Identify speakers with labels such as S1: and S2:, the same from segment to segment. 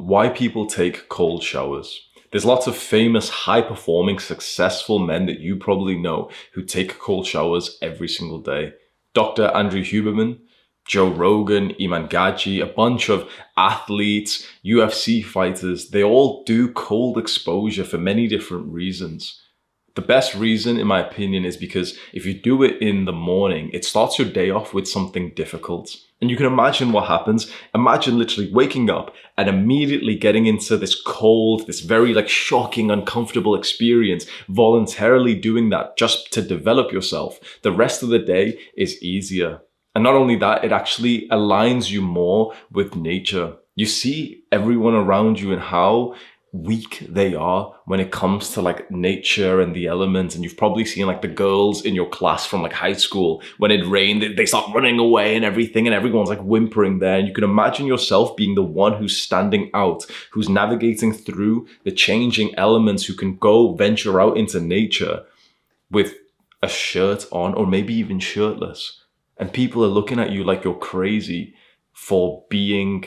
S1: why people take cold showers. There's lots of famous, high-performing, successful men that you probably know who take cold showers every single day. Dr. Andrew Huberman, Joe Rogan, Iman Gadzhi, a bunch of athletes, UFC fighters, they all do cold exposure for many different reasons. The best reason, in my opinion, is because if you do it in the morning, it starts your day off with something difficult. And you can imagine what happens. Imagine literally waking up and immediately getting into this cold, this very shocking, uncomfortable experience, voluntarily doing that just to develop yourself. The rest of the day is easier. And not only that, it actually aligns you more with nature. You see everyone around you and how weak they are when it comes to nature and the elements. And you've probably seen the girls in your class from high school, when it rained, they start running away and everything, and everyone's whimpering there. And you can imagine yourself being the one who's standing out, who's navigating through the changing elements, who can go venture out into nature with a shirt on or maybe even shirtless. And people are looking at you like you're crazy for being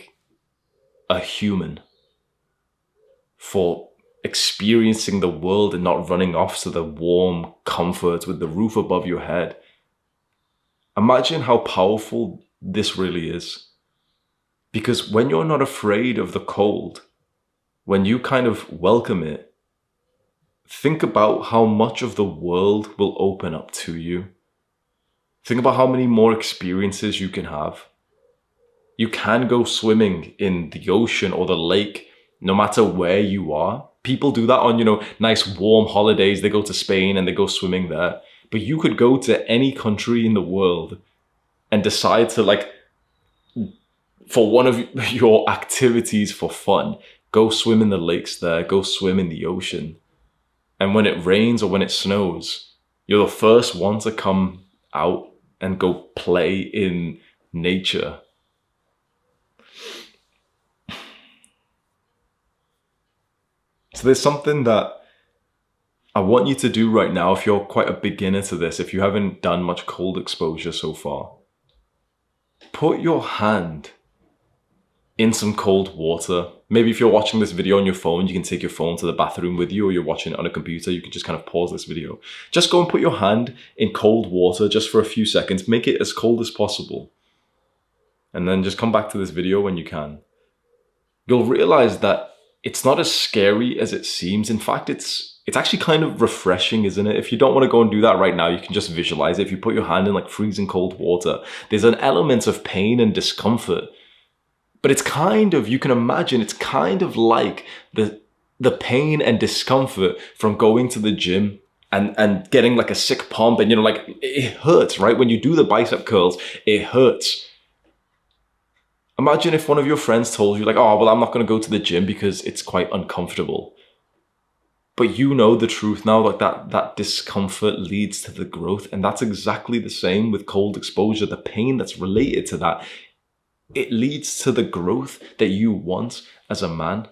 S1: a human, for experiencing the world and not running off to the warm comfort with the roof above your head. Imagine how powerful this really is. Because when you're not afraid of the cold, when you kind of welcome it, think about how much of the world will open up to you. Think about how many more experiences you can have. You can go swimming in the ocean or the lake, no matter where you are. People do that on, nice warm holidays. They go to Spain and they go swimming there. But you could go to any country in the world and decide to for one of your activities for fun, go swim in the lakes there, go swim in the ocean. And when it rains or when it snows, you're the first one to come out and go play in nature. So there's something that I want you to do right now if you're quite a beginner to this, if you haven't done much cold exposure so far. Put your hand in some cold water. Maybe if you're watching this video on your phone, you can take your phone to the bathroom with you, or you're watching it on a computer, you can just kind of pause this video. Just go and put your hand in cold water just for a few seconds. Make it as cold as possible. And then just come back to this video when you can. You'll realize that it's not as scary as it seems. In fact, it's actually kind of refreshing, isn't it? If you don't want to go and do that right now, you can just visualize it. If you put your hand in freezing cold water, there's an element of pain and discomfort. But it's kind of, you can imagine, it's kind of like the pain and discomfort from going to the gym and getting a sick pump, and it hurts, right? When you do the bicep curls, it hurts. Imagine if one of your friends told you oh, well, I'm not going to go to the gym because it's quite uncomfortable. But you know the truth now, that discomfort leads to the growth. And that's exactly the same with cold exposure. The pain that's related to that, it leads to the growth that you want as a man.